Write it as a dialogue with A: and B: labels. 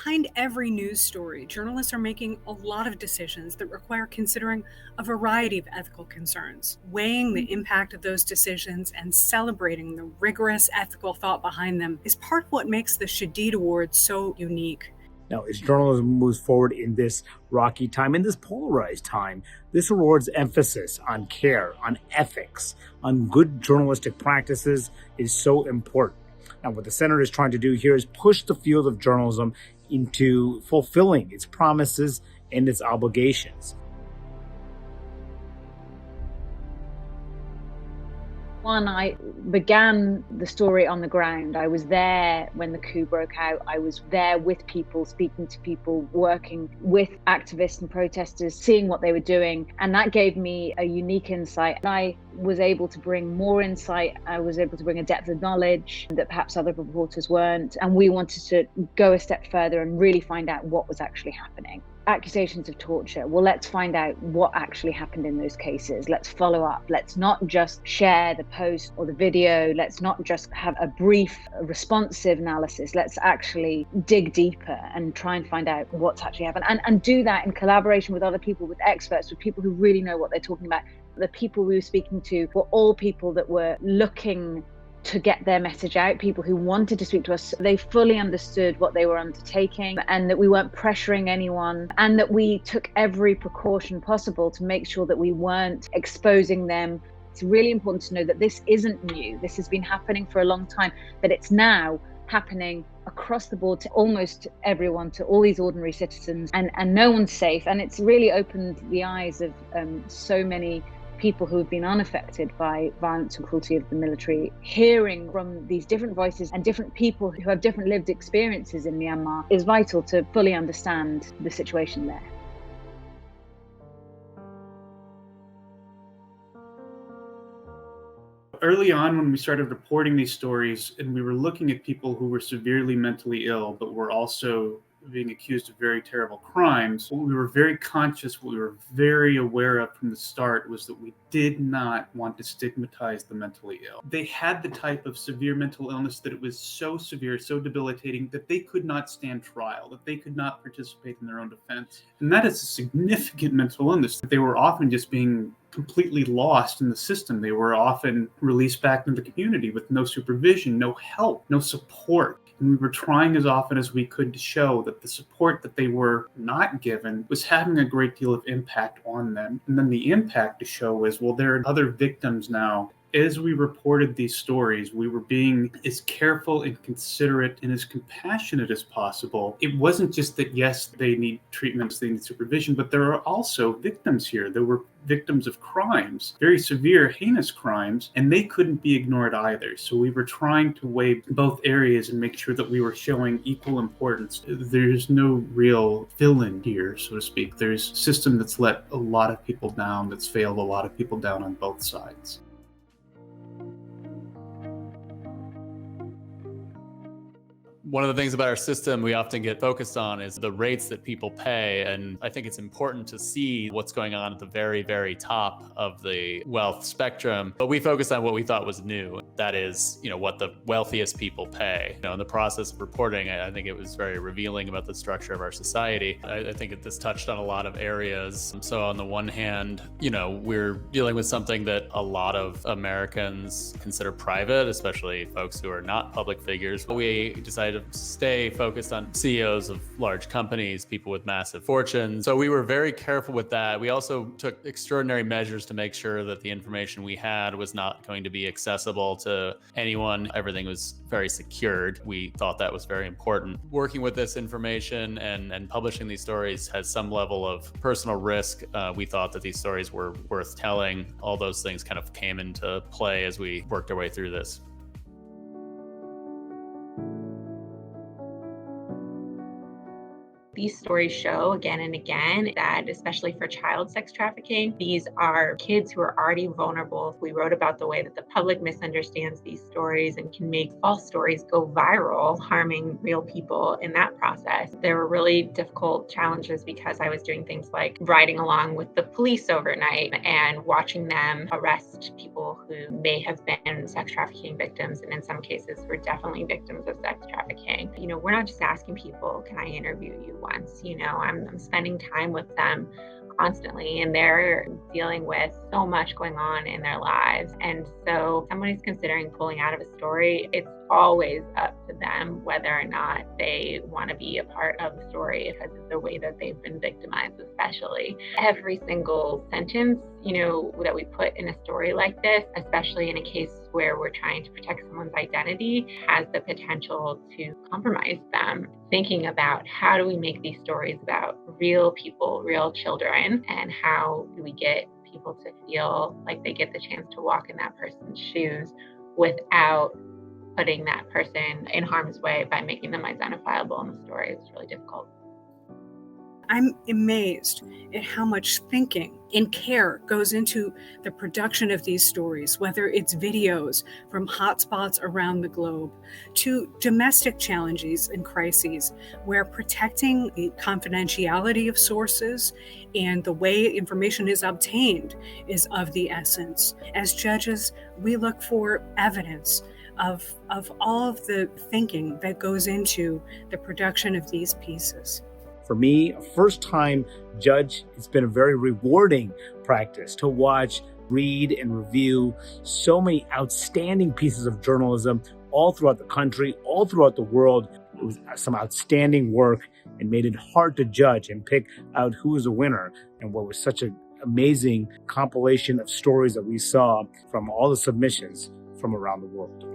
A: Behind every news story, journalists are making a lot of decisions that require considering a variety of ethical concerns. Weighing the impact of those decisions and celebrating the rigorous ethical thought behind them is part of what makes the Shadid Award so unique.
B: Now, as journalism moves forward in this rocky time, in this polarized time, this award's emphasis on care, on ethics, on good journalistic practices is so important. Now, what the Center is trying to do here is push the field of journalism into fulfilling its promises and its obligations.
C: One, I began the story on the ground. I was there when the coup broke out. I was there with people, speaking to people, working with activists and protesters, seeing what they were doing. And that gave me a unique insight. And I was able to bring more insight. I was able to bring a depth of knowledge that perhaps other reporters weren't. And we wanted to go a step further and really find out what was actually happening. Accusations of torture. Well, let's find out what actually happened in those cases. Let's follow up. Let's not just share the post or the video. Let's not just have a brief, responsive analysis. Let's actually dig deeper and try and find out what's actually happened. And do that in collaboration with other people, with experts, with people who really know what they're talking about. The people we were speaking to were all people that were looking to get their message out, people who wanted to speak to us. They fully understood what they were undertaking and that we weren't pressuring anyone, and that we took every precaution possible to make sure that we weren't exposing them. It's really important to know that this isn't new. This has been happening for a long time, but it's now happening across the board to almost everyone, to all these ordinary citizens, and no one's safe. And it's really opened the eyes of so many people who have been unaffected by violence and cruelty of the military. Hearing from these different voices and different people who have different lived experiences in Myanmar is vital to fully understand the situation there.
D: Early on, when we started reporting these stories and we were looking at people who were severely mentally ill, but were also being accused of very terrible crimes, what we were very conscious, what we were very aware of from the start was that we did not want to stigmatize the mentally ill. They had the type of severe mental illness that it was so severe, so debilitating, that they could not stand trial, that they could not participate in their own defense. And that is a significant mental illness. They were often just being completely lost in the system. They were often released back into the community with no supervision, no help, no support. And we were trying as often as we could to show that the support that they were not given was having a great deal of impact on them. And then the impact to show was, well, there are other victims now. As we reported these stories, we were being as careful and considerate and as compassionate as possible. It wasn't just that, yes, they need treatments, they need supervision, but there are also victims here. There were victims of crimes, very severe, heinous crimes, and they couldn't be ignored either. So we were trying to weigh both areas and make sure that we were showing equal importance. There's no real villain here, so to speak. There's a system that's let a lot of people down, that's failed a lot of people down on both sides.
E: One of the things about our system we often get focused on is the rates that people pay. And I think it's important to see what's going on at the very, very top of the wealth spectrum. But we focused on what we thought was new. That is, what the wealthiest people pay. In the process of reporting, I think it was very revealing about the structure of our society. I think this touched on a lot of areas. So on the one hand, we're dealing with something that a lot of Americans consider private, especially folks who are not public figures. We decided to stay focused on CEOs of large companies, people with massive fortunes. So we were very careful with that. We also took extraordinary measures to make sure that the information we had was not going to be accessible to anyone. Everything was very secured. We thought that was very important. Working with this information and publishing these stories has some level of personal risk. We thought that these stories were worth telling. All those things kind of came into play as we worked our way through this.
F: These stories show again and again that, especially for child sex trafficking, these are kids who are already vulnerable. We wrote about the way that the public misunderstands these stories and can make false stories go viral, harming real people in that process. There were really difficult challenges because I was doing things like riding along with the police overnight and watching them arrest people who may have been sex trafficking victims, and in some cases were definitely victims of sex trafficking. We're not just asking people, can I interview you once? I'm spending time with them constantly, and they're dealing with so much going on in their lives. And so somebody's considering pulling out of a story, it's always up to them whether or not they want to be a part of the story because of the way that they've been victimized, especially. Every single sentence, that we put in a story like this, especially in a case where we're trying to protect someone's identity, has the potential to compromise them. Thinking about how do we make these stories about real people, real children, and how do we get people to feel like they get the chance to walk in that person's shoes without putting that person in harm's way by making them identifiable in the story. It's really difficult.
A: I'm amazed at how much thinking and care goes into the production of these stories, whether it's videos from hotspots around the globe to domestic challenges and crises, where protecting the confidentiality of sources and the way information is obtained is of the essence. As judges, we look for evidence of all of the thinking that goes into the production of these pieces.
B: For me, a first-time judge, it's been a very rewarding practice to watch, read, and review so many outstanding pieces of journalism all throughout the country, all throughout the world. It was some outstanding work and made it hard to judge and pick out who was a winner, and what was such an amazing compilation of stories that we saw from all the submissions from around the world.